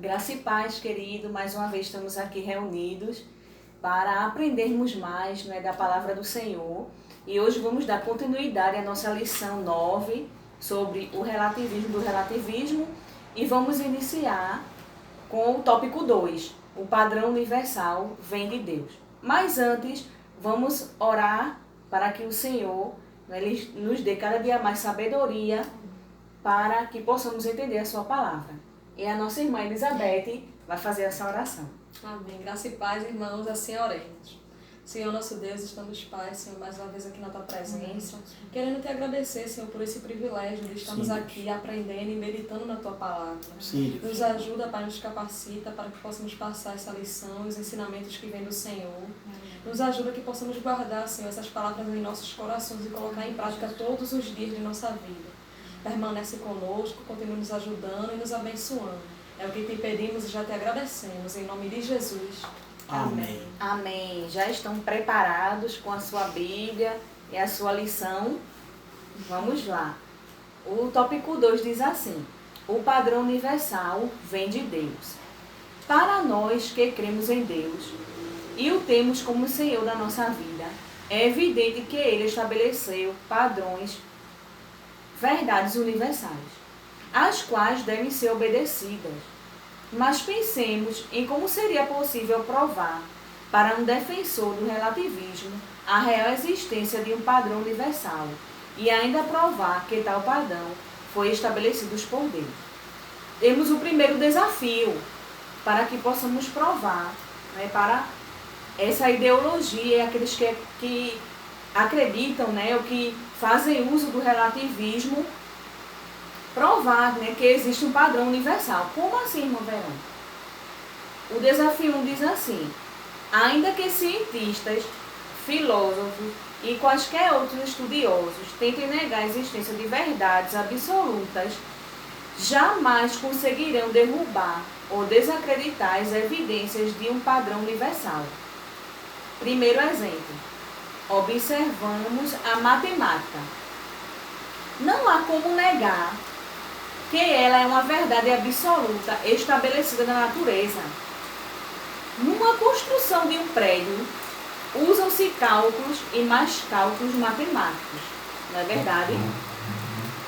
Graça e paz, querido, mais uma vez estamos aqui reunidos para aprendermos mais, da palavra do Senhor. E hoje vamos dar continuidade à nossa lição 9 sobre o relativismo do relativismo e vamos iniciar com o tópico 2, o padrão universal vem de Deus. Mas antes, vamos orar para que o Senhor ele nos dê cada dia mais sabedoria para que possamos entender a sua palavra. E a nossa irmã Elizabeth vai fazer essa oração. Amém. Graça e paz, irmãos, assim oremos. Senhor nosso Deus, estamos paz, Senhor, mais uma vez aqui na Tua presença. Querendo Te agradecer, Senhor, por esse privilégio de estarmos aqui aprendendo e meditando na Tua palavra. Sim. Nos ajuda, Pai, nos capacita para que possamos passar essa lição, os ensinamentos que vêm do Senhor. Nos ajuda que possamos guardar, Senhor, essas palavras em nossos corações e colocar em prática todos os dias de nossa vida. Permanece conosco, continua nos ajudando e nos abençoando. É o que te pedimos e já te agradecemos. Em nome de Jesus. Amém. Amém. Já estão preparados com a sua Bíblia e a sua lição? Vamos lá. O tópico 2 diz assim: o padrão universal vem de Deus. Para nós que cremos em Deus e o temos como Senhor da nossa vida, é evidente que Ele estabeleceu padrões, verdades universais, as quais devem ser obedecidas. Mas pensemos em como seria possível provar para um defensor do relativismo a real existência de um padrão universal e ainda provar que tal padrão foi estabelecido por Deus. Temos o primeiro desafio para que possamos provar, para essa ideologia e aqueles que acreditam, ou que fazem uso do relativismo, provar, que existe um padrão universal. Como assim, irmão Verão? O desafio 1 diz assim: ainda que cientistas, filósofos e quaisquer outros estudiosos tentem negar a existência de verdades absolutas, jamais conseguirão derrubar ou desacreditar as evidências de um padrão universal. Primeiro exemplo: observamos a matemática. Não há como negar que ela é uma verdade absoluta estabelecida na natureza. Numa construção de um prédio, usam-se cálculos e mais cálculos matemáticos. Não é verdade?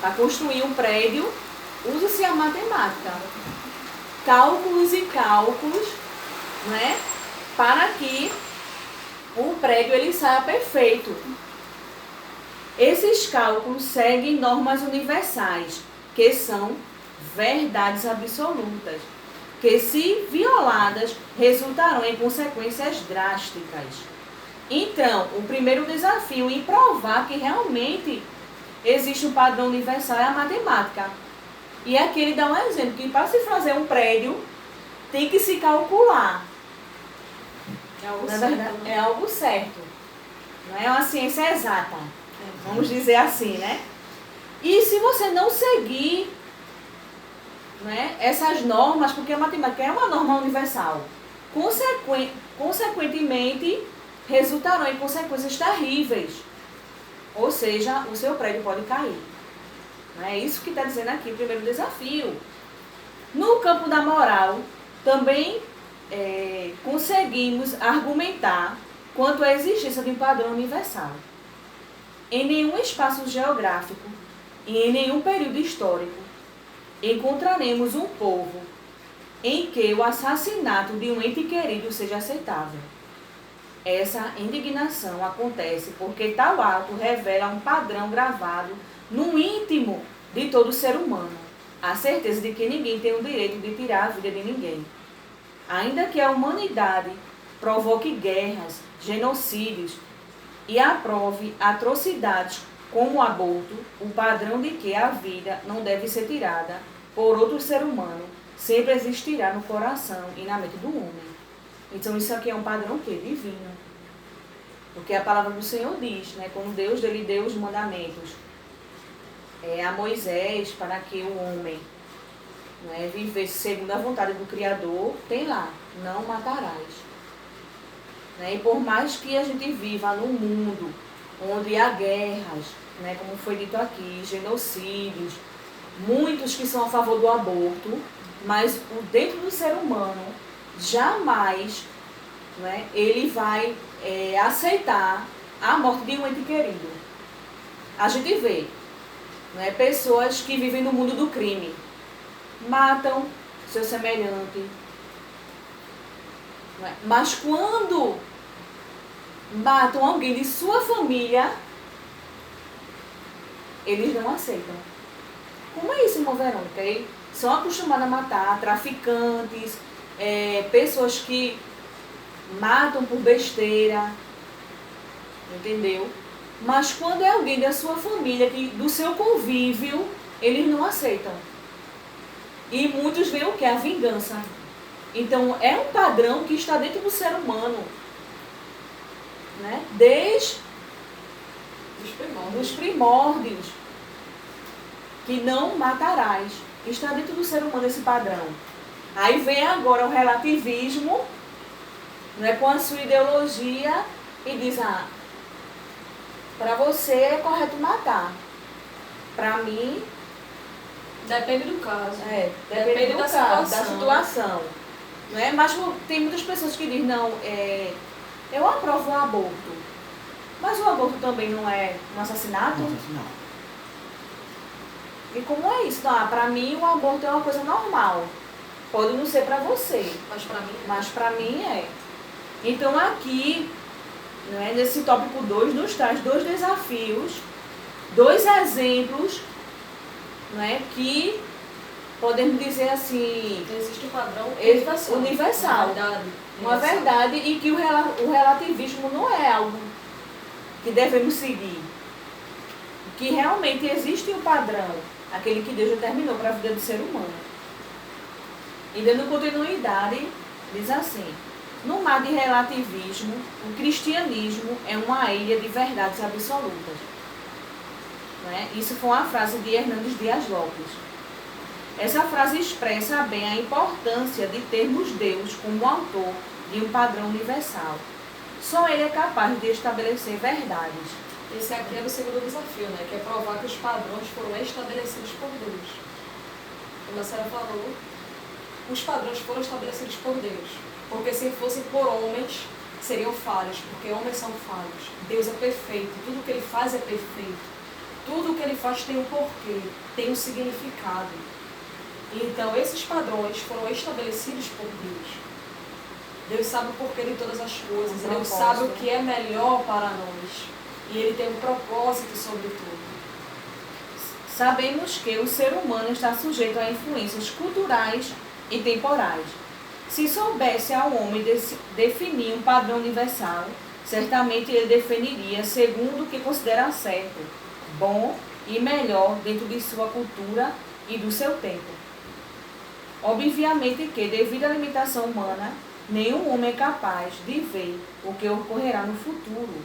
Para construir um prédio, usa-se a matemática. Cálculos e cálculos, para que o prédio ele saia perfeito. Esses cálculos seguem normas universais, que são verdades absolutas, que, se violadas, resultarão em consequências drásticas. Então, o primeiro desafio em provar que realmente existe um padrão universal é a matemática. E aqui ele dá um exemplo, que para se fazer um prédio, tem que se calcular. Na verdade, é algo certo. Não é uma ciência exata. Vamos dizer assim, E se você não seguir, essas normas, porque a matemática é uma norma universal, consequentemente, resultarão em consequências terríveis. Ou seja, o seu prédio pode cair. É isso que está dizendo aqui o primeiro desafio. No campo da moral, também conseguimos argumentar quanto à existência de um padrão universal. Em nenhum espaço geográfico e em nenhum período histórico encontraremos um povo em que o assassinato de um ente querido seja aceitável. Essa indignação acontece porque tal ato revela um padrão gravado no íntimo de todo ser humano, a certeza de que ninguém tem o direito de tirar a vida de ninguém. Ainda que a humanidade provoque guerras, genocídios e aprove atrocidades como o aborto, o padrão de que a vida não deve ser tirada por outro ser humano sempre existirá no coração e na mente do homem. Então isso aqui é um padrão divino. Porque a palavra do Senhor diz, quando Deus lhe deu os mandamentos a Moisés para que o homem vivesse segundo a vontade do Criador, tem lá: não matarás. E por mais que a gente viva num mundo onde há guerras, como foi dito aqui, genocídios, muitos que são a favor do aborto, mas dentro do ser humano, jamais, né, ele vai aceitar a morte de um ente querido. A gente vê, né, pessoas que vivem no mundo do crime, matam seu semelhante. Né? Mas quando matam alguém de sua família, eles não aceitam. Como é isso, irmão Verônica? Eles são acostumados a matar traficantes, pessoas que matam por besteira, entendeu? Mas quando é alguém da sua família, do seu convívio, eles não aceitam. E muitos veem o que? A vingança. Então, é um padrão que está dentro do ser humano, né? Desde os primórdios, que não matarás. Está dentro do ser humano esse padrão. Aí vem agora o relativismo, né, com a sua ideologia, e diz, para você é correto matar. Para mim... Depende do caso. Depende da situação. Né? Mas tem muitas pessoas que dizem, não, eu aprovo o aborto. Mas o aborto também não é um assassinato? Um assassinato. E como é isso? Para mim o aborto é uma coisa normal. Pode não ser para você. Mas para mim é. Então aqui, né, nesse tópico 2, nos traz 2 desafios, 2 exemplos, né, que podemos dizer assim... Existe um padrão universal. Uma verdade, e que o relativismo não é algo que devemos seguir. Que realmente existe um padrão, aquele que Deus determinou para a vida do ser humano. E dando continuidade, diz assim: no mar de relativismo, o cristianismo é uma ilha de verdades absolutas. Né? Isso foi uma frase de Hernandes Dias Lopes. Essa frase expressa bem a importância de termos Deus como autor de um padrão universal. Só Ele é capaz de estabelecer verdades. Esse aqui é o segundo desafio, né? Que é provar que os padrões foram estabelecidos por Deus. Como a senhora falou, os padrões foram estabelecidos por Deus. Porque se fossem por homens, seriam falhos, porque homens são falhos. Deus é perfeito, tudo que Ele faz é perfeito. Tudo que Ele faz tem um porquê, tem um significado. Então, esses padrões foram estabelecidos por Deus. Deus sabe o porquê de todas as coisas. Deus sabe o que é melhor para nós. E Ele tem um propósito sobre tudo. Sabemos que o ser humano está sujeito a influências culturais e temporais. Se soubesse ao homem definir um padrão universal, certamente ele definiria segundo o que considera certo, bom e melhor dentro de sua cultura e do seu tempo. Obviamente que, devido à limitação humana, nenhum homem é capaz de ver o que ocorrerá no futuro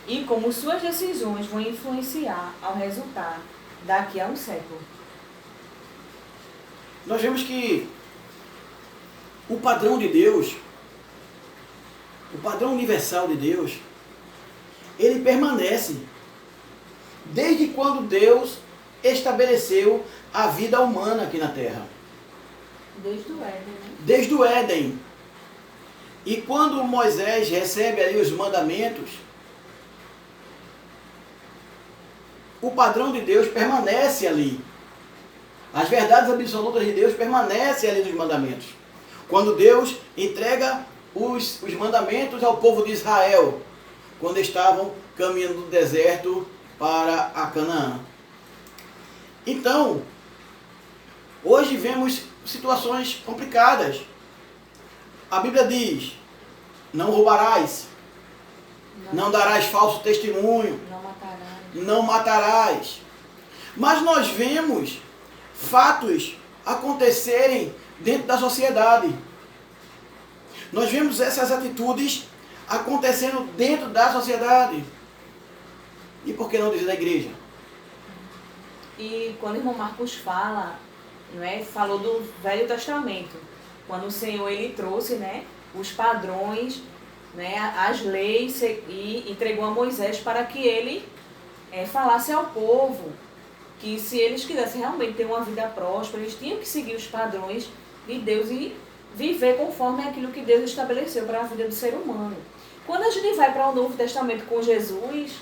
e como suas decisões vão influenciar ao resultado daqui a um século. Nós vemos que o padrão de Deus, o padrão universal de Deus, ele permanece desde quando Deus estabeleceu a vida humana aqui na Terra. Desde o Éden, né? Desde o Éden. E quando Moisés recebe ali os mandamentos, o padrão de Deus permanece ali. As verdades absolutas de Deus permanecem ali nos mandamentos. Quando Deus entrega os mandamentos ao povo de Israel, quando estavam caminhando do deserto para a Canaã. Então, hoje vemos situações complicadas. A Bíblia diz: não roubarás, não darás falso testemunho, não matarás. Mas nós vemos fatos acontecerem dentro da sociedade. Nós vemos essas atitudes acontecendo dentro da sociedade. E por que não dizer da igreja? E quando o irmão Marcos fala, não é, falou do Velho Testamento, quando o Senhor ele trouxe, né, os padrões, né, as leis, e entregou a Moisés para que ele falasse ao povo que se eles quisessem realmente ter uma vida próspera, eles tinham que seguir os padrões de Deus e viver conforme aquilo que Deus estabeleceu para a vida do ser humano. Quando a gente vai para o Novo Testamento com Jesus,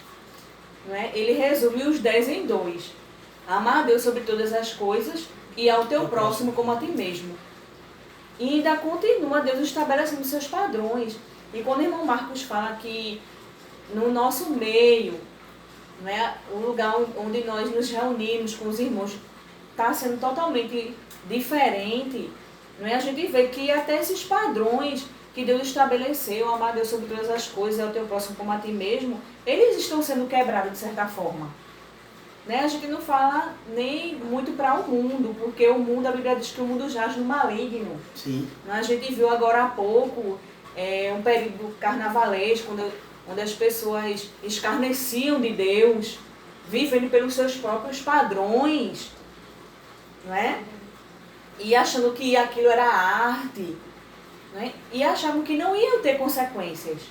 não é, ele resume os 10 em 2. Amar a Deus sobre todas as coisas e ao teu próximo como a ti mesmo. E ainda continua Deus estabelecendo seus padrões. E quando o irmão Marcos fala que no nosso meio, não é, o lugar onde nós nos reunimos com os irmãos está sendo totalmente diferente, não é? A gente vê que até esses padrões que Deus estabeleceu, amar a Deus sobre todas as coisas e ao teu próximo como a ti mesmo, eles estão sendo quebrados de certa forma. Né? A gente não fala nem muito para o mundo, porque o mundo, a Bíblia diz que o mundo jaz no maligno. Sim. A gente viu agora há pouco um período carnavalesco, onde as pessoas escarneciam de Deus, vivendo pelos seus próprios padrões, não é? E achando que aquilo era arte, não é? E achavam que não iam ter consequências.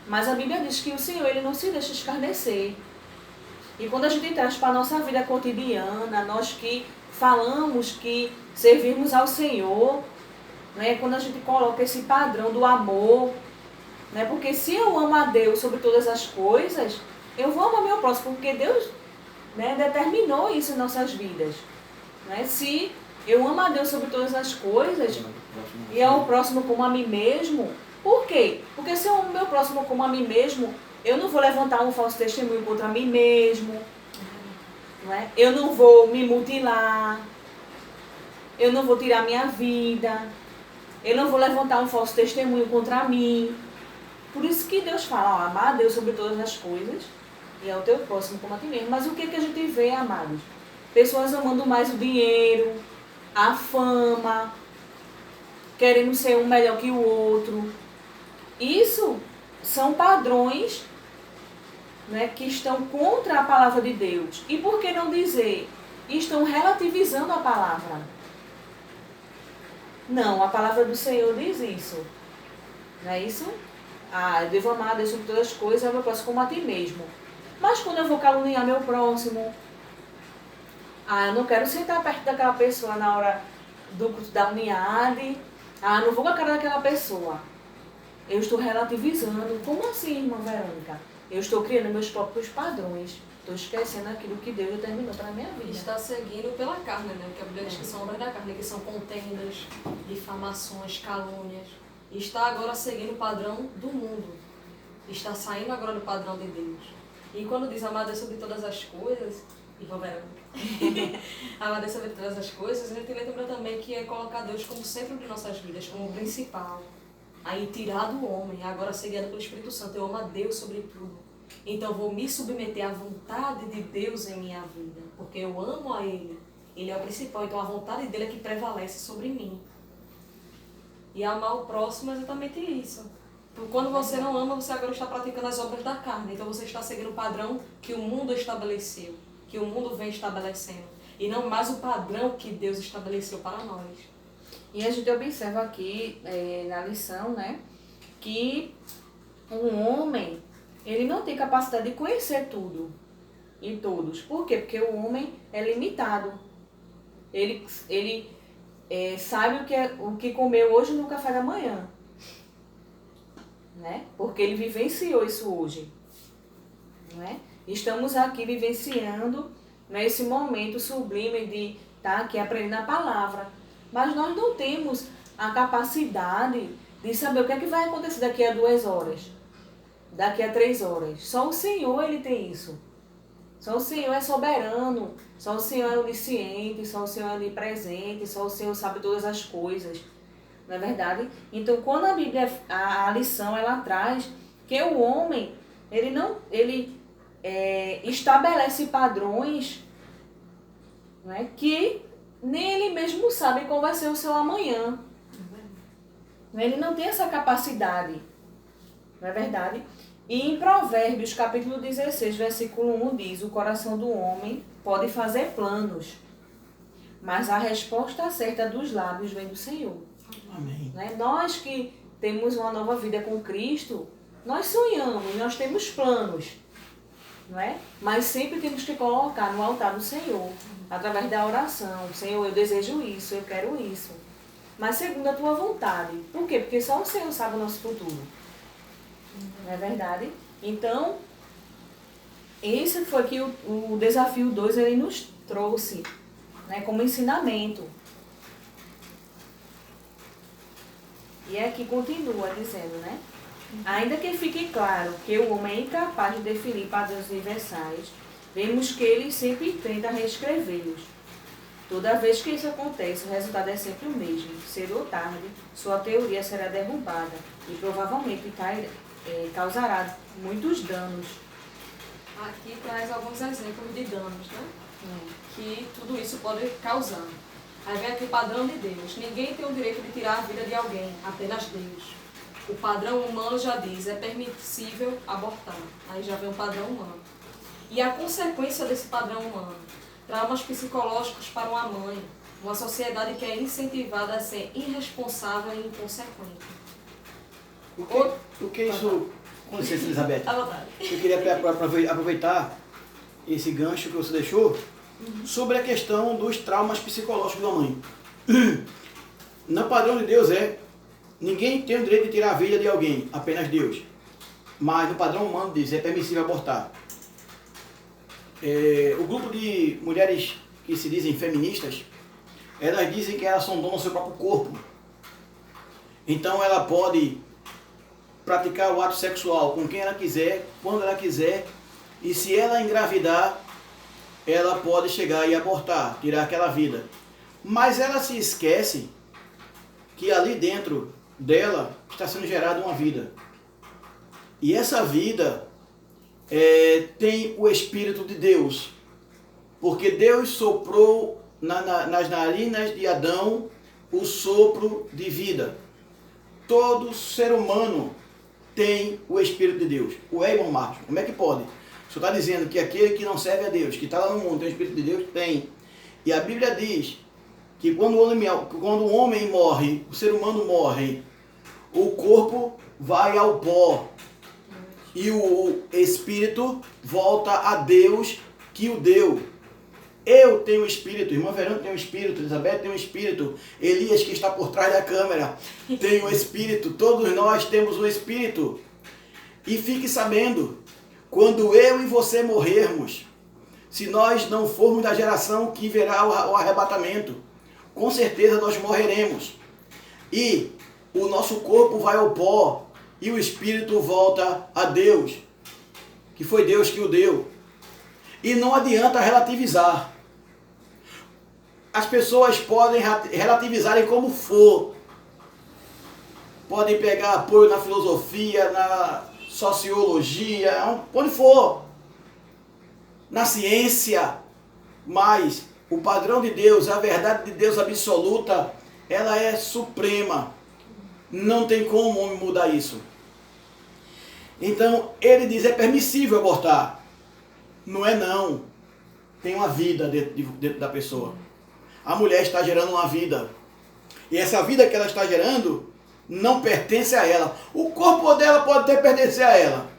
Mas a Bíblia diz que o Senhor, ele não se deixa escarnecer. E quando a gente traz para a nossa vida cotidiana, nós que falamos que servimos ao Senhor, né, quando a gente coloca esse padrão do amor, né, porque se eu amo a Deus sobre todas as coisas, eu vou amar meu próximo, porque Deus, né, determinou isso em nossas vidas. Né? Se eu amo a Deus sobre todas as coisas e ao próximo como a mim mesmo, por quê? Porque se eu amo meu próximo como a mim mesmo, eu não vou levantar um falso testemunho contra mim mesmo, não é? Eu não vou me mutilar, eu não vou tirar minha vida, eu não vou levantar um falso testemunho contra mim. Por isso que Deus fala, ó, amar a Deus sobre todas as coisas e ao teu próximo como a ti mesmo. Mas o que a gente vê, amados? Pessoas amando mais o dinheiro, a fama, querendo ser um melhor que o outro. Isso são padrões, né, que estão contra a palavra de Deus. E por que não dizer? Estão relativizando a palavra. Não, a palavra do Senhor diz isso. Não é isso? Eu devo amar a Deus sobre todas as coisas, eu meu próximo como a ti mesmo. Mas quando eu vou caluniar meu próximo, eu não quero sentar perto daquela pessoa na hora do culto da unidade, não vou com a cara daquela pessoa. Eu estou relativizando. Como assim, irmã Verônica? Eu estou criando meus próprios padrões. Estou esquecendo aquilo que Deus determinou para a minha vida. Está seguindo pela carne, né? Que a Bíblia diz que são obras da carne, que são contendas, difamações, calúnias. E está agora seguindo o padrão do mundo. Está saindo agora do padrão de Deus. E quando diz amar Deus sobre todas as coisas, irmã Verônica, amar Deus sobre todas as coisas, a gente lembra também que é colocar Deus como centro de nossas vidas, como o principal. Aí tirar do homem, agora ser guiado pelo Espírito Santo. Eu amo a Deus sobre tudo. Então eu vou me submeter à vontade de Deus em minha vida. Porque eu amo a Ele. Ele é o principal. Então a vontade dele é que prevalece sobre mim. E amar o próximo é exatamente isso. Porque quando você não ama, você agora está praticando as obras da carne. Então você está seguindo o padrão que o mundo estabeleceu. Que o mundo vem estabelecendo. E não mais o padrão que Deus estabeleceu para nós. E a gente observa aqui na lição, né, que um homem, ele não tem capacidade de conhecer tudo e todos. Por quê? Porque o homem é limitado. Ele sabe o que comeu hoje no café da manhã, né? Porque ele vivenciou isso hoje. Não é? Estamos aqui vivenciando, né, esse momento sublime de estar aqui aprendendo a palavra. Mas nós não temos a capacidade de saber o que é que vai acontecer daqui a 2 horas, daqui a 3 horas. Só o Senhor, ele tem isso. Só o Senhor é soberano, só o Senhor é onisciente, só o Senhor é onipresente, só o Senhor sabe todas as coisas. Não é verdade? Então, quando a Bíblia, a lição, ela traz que o homem, ele estabelece padrões, não é, que nem ele mesmo sabe qual vai ser o seu amanhã. Ele não tem essa capacidade. Não é verdade? E em Provérbios, capítulo 16, versículo 1, diz: o coração do homem pode fazer planos, mas a resposta certa dos lábios vem do Senhor. Amém. Nós que temos uma nova vida com Cristo, nós sonhamos, nós temos planos. não é? Mas sempre temos que colocar no altar do Senhor, através da oração. Senhor, eu desejo isso, eu quero isso. Mas segundo a tua vontade. Por quê? Porque só o Senhor sabe o nosso futuro. Não é verdade? Então, esse foi que o desafio 2 ele nos trouxe, né, como ensinamento. E aqui continua dizendo, né? Ainda que fique claro que o homem é incapaz de definir padrões universais, vemos que ele sempre tenta reescrevê-los. Toda vez que isso acontece, o resultado é sempre o mesmo. Cedo ou tarde, sua teoria será derrubada e provavelmente causará muitos danos. Aqui traz alguns exemplos de danos, né? Que tudo isso pode causar. Aí vem aqui o padrão de Deus. Ninguém tem o direito de tirar a vida de alguém, apenas Deus. O padrão humano já diz, é permissível abortar. Aí já vem o padrão humano. E a consequência desse padrão humano? Traumas psicológicos para uma mãe. Uma sociedade que é incentivada a ser irresponsável e inconsequente. O que isso... Com licença, Elizabeth. À vontade. Eu queria aproveitar esse gancho que você deixou sobre a questão dos traumas psicológicos da mãe. No padrão de Deus ninguém tem o direito de tirar a vida de alguém, apenas Deus. Mas no padrão humano diz, é permissível abortar. O grupo de mulheres que se dizem feministas, elas dizem que elas são donas do seu próprio corpo. Então ela pode praticar o ato sexual com quem ela quiser, quando ela quiser, e se ela engravidar, ela pode chegar e abortar, tirar aquela vida. Mas ela se esquece que ali dentro dela está sendo gerada uma vida. E essa vida tem o Espírito de Deus. Porque Deus soprou nas narinas de Adão o sopro de vida. Todo ser humano tem o Espírito de Deus. O irmão Marcos, como é que pode? O senhor está dizendo que aquele que não serve a Deus, que está lá no mundo, tem o Espírito de Deus? Tem. E a Bíblia diz que quando o homem morre, o ser humano morre, o corpo vai ao pó. E o Espírito volta a Deus que o deu. Eu tenho o Espírito, irmã Verônica tem o Espírito, Elizabeth tem o Espírito, Elias que está por trás da câmera tem o Espírito, todos nós temos o Espírito. E fique sabendo, quando eu e você morrermos, se nós não formos da geração que verá o arrebatamento, com certeza nós morreremos. E o nosso corpo vai ao pó e o Espírito volta a Deus, que foi Deus que o deu. E não adianta relativizar. As pessoas podem relativizarem como for. Podem pegar apoio na filosofia, na sociologia, onde for. Na ciência. Mas o padrão de Deus, a verdade de Deus absoluta, ela é suprema. Não tem como o homem mudar isso. Então, ele diz, é permissível abortar. Não é não. Tem uma vida dentro da pessoa. A mulher está gerando uma vida. E essa vida que ela está gerando não pertence a ela. O corpo dela pode até pertencer a ela.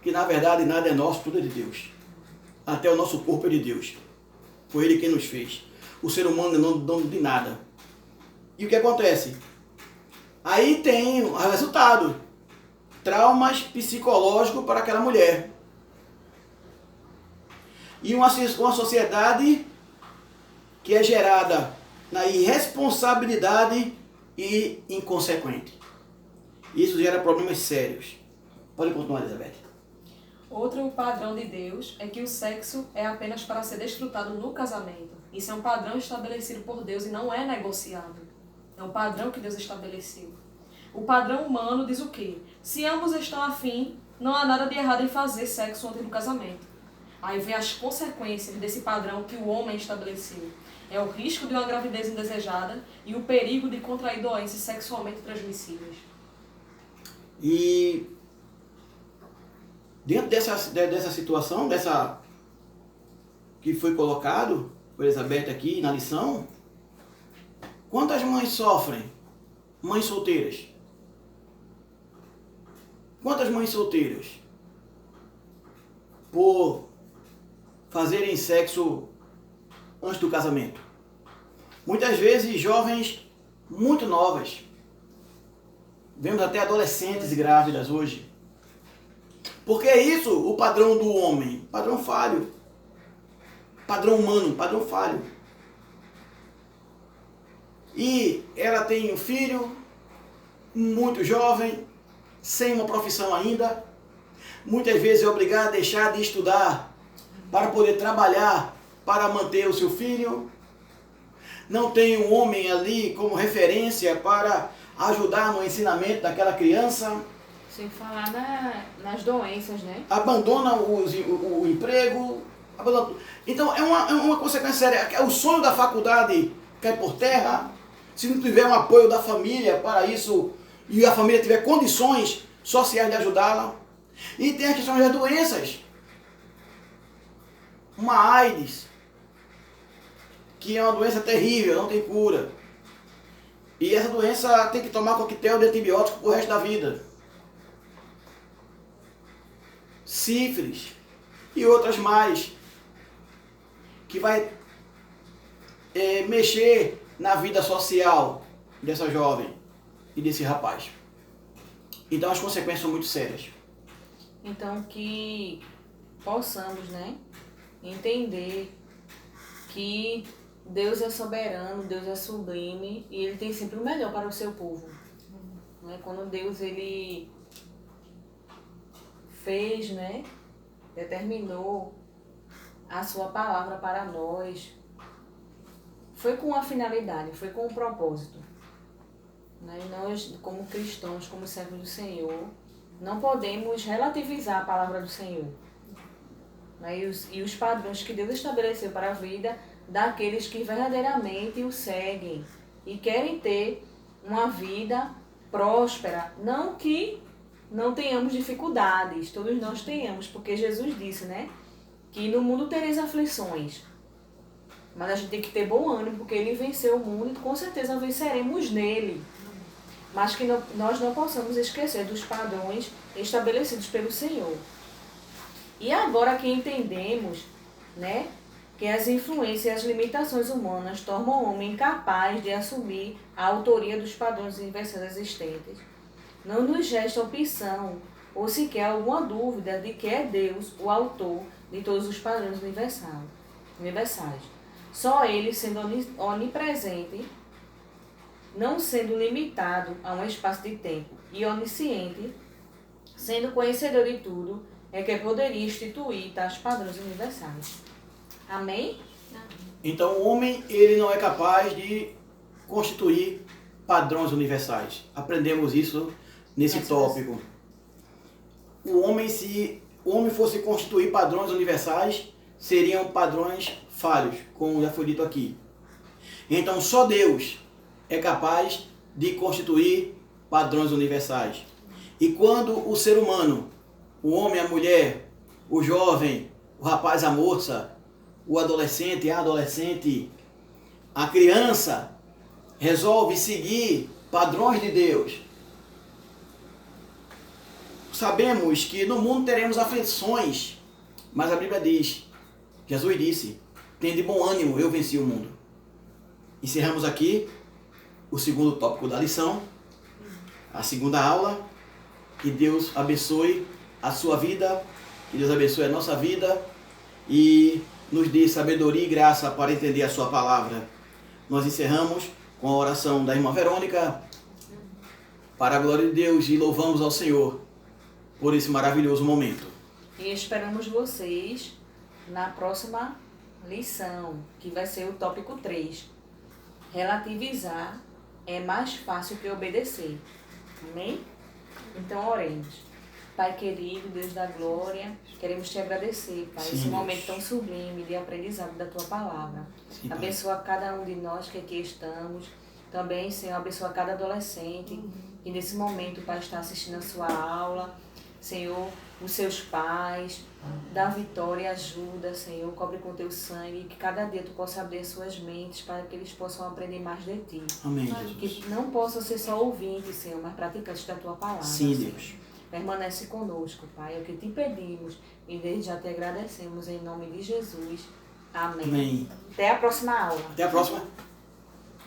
Que na verdade nada é nosso, tudo é de Deus. Até o nosso corpo é de Deus. Foi Ele quem nos fez. O ser humano não é dono de nada. E o que acontece? Aí tem o resultado. Traumas psicológicos para aquela mulher. E uma sociedade que é gerada na irresponsabilidade e inconsequente. Isso gera problemas sérios. Pode continuar, Elizabeth. Outro padrão de Deus é que o sexo é apenas para ser desfrutado no casamento. Isso é um padrão estabelecido por Deus e não é negociável. É um padrão que Deus estabeleceu. O padrão humano diz o quê? Se ambos estão afim, não há nada de errado em fazer sexo antes do casamento. Aí vem as consequências desse padrão que o homem estabeleceu. É o risco de uma gravidez indesejada e o perigo de contrair doenças sexualmente transmissíveis. E dentro dessa situação, que foi colocado por Elizabeth aqui na lição, quantas mães sofrem? Mães solteiras. Quantas mães solteiras? por fazerem sexo antes do casamento. Muitas vezes jovens muito novas. Vemos até adolescentes grávidas hoje. Porque é isso o padrão do homem, padrão falho. Padrão humano, padrão falho. E ela tem um filho muito jovem, sem uma profissão ainda. Muitas vezes é obrigada a deixar de estudar para poder trabalhar, para manter o seu filho. Não tem um homem ali como referência para ajudar no ensinamento daquela criança. Sem falar nas doenças, né? Abandona o emprego. Então é uma consequência séria. O sonho da faculdade cai por terra. Se não tiver um apoio da família para isso, e a família tiver condições sociais de ajudá-la. E tem as questões das doenças. Uma AIDS, que é uma doença terrível, não tem cura. E essa doença tem que tomar coquetel de antibiótico pro resto da vida. Sífilis e outras mais, que vai mexer na vida social dessa jovem e desse rapaz. Então as consequências são muito sérias. Então que possamos, né, entender que Deus é soberano, Deus é sublime e Ele tem sempre o melhor para o seu povo. Né? Quando Deus ele fez, né, determinou a sua palavra para nós, foi com uma finalidade, foi com um propósito. Né? E nós, como cristãos, como servos do Senhor, não podemos relativizar a palavra do Senhor. Né? E os padrões que Deus estabeleceu para a vida daqueles que verdadeiramente o seguem e querem ter uma vida próspera. Não que não tenhamos dificuldades, todos nós tenhamos, porque Jesus disse, né, que no mundo tereis aflições, mas a gente tem que ter bom ânimo, porque Ele venceu o mundo e com certeza venceremos nele. Mas que nós não possamos esquecer dos padrões estabelecidos pelo Senhor. E agora que entendemos, né, que as influências e as limitações humanas tornam o homem incapaz de assumir a autoria dos padrões universais existentes, não nos resta opção ou sequer alguma dúvida de que é Deus o autor de todos os padrões universais. Só Ele, sendo onipresente, não sendo limitado a um espaço de tempo, e onisciente, sendo conhecedor de tudo, é que poderia instituir tais padrões universais. Amém? Então o homem ele não é capaz de constituir padrões universais. Aprendemos isso nesse tópico. O homem, se o homem fosse constituir padrões universais, seriam padrões falhos, como já foi dito aqui. Então só Deus é capaz de constituir padrões universais. E quando o ser humano, o homem, a mulher, o jovem, o rapaz, a moça, o adolescente, a adolescente, a criança, resolve seguir padrões de Deus, sabemos que no mundo teremos aflições, mas a Bíblia diz, Jesus disse, tende bom ânimo, eu venci o mundo. Encerramos aqui o segundo tópico da lição, a segunda aula. Que Deus abençoe a sua vida, que Deus abençoe a nossa vida e nos dê sabedoria e graça para entender a sua palavra. Nós encerramos com a oração da irmã Verônica, para a glória de Deus, e louvamos ao Senhor por esse maravilhoso momento. E esperamos vocês na próxima lição, que vai ser o tópico 3. Relativizar é mais fácil que obedecer. Amém? Então oremos. Pai querido, Deus da glória, queremos te agradecer, Pai, esse momento tão sublime de aprendizado da tua palavra. Sim, abençoa cada um de nós que aqui estamos. Também, Senhor, abençoa cada adolescente que nesse momento, Pai, está assistindo a sua aula. Senhor, os seus pais, dá vitória, ajuda, Senhor, cobre com teu sangue, que cada dia tu possa abrir as suas mentes para que eles possam aprender mais de ti. Amém, Jesus. Que não possam ser só ouvintes, Senhor, mas praticantes da tua palavra. Sim, Senhor. Deus. Permanece conosco, Pai. É o que te pedimos e desde já te agradecemos em nome de Jesus. Amém. Amém. Até a próxima aula. Até a próxima.